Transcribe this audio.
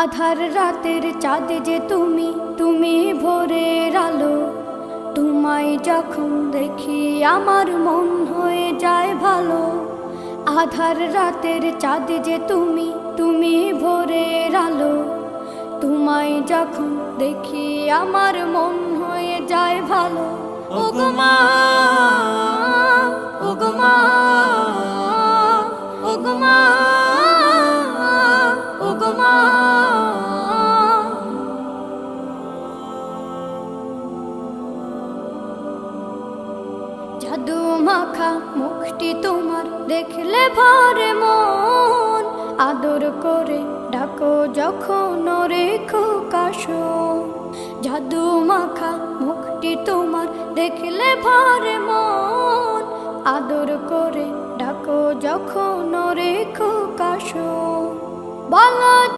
আধার রাতের চাঁদ যে তুমি, তুমি ভোরের আলো। তোমায় যখন দেখি আমার মন হয়ে যায় ভালো। আধার রাতের চাঁদ যে তুমি, তুমি ভোরের আলো। তোমায় যখন দেখি আমার মন হয়ে যায় ভালো। ওগো মা, ওগো মা, ওগো মা, ওগো মা। জাদু মাখা মুখটি তোমার দেখলে ভরে মন। আদর করে ডাকো যখন রেখো কাশন। জাদু মাখা মুখটি তোমার দেখলে ভরে মন। আদর করে ডাকো যখন রেখো কাশন। বলো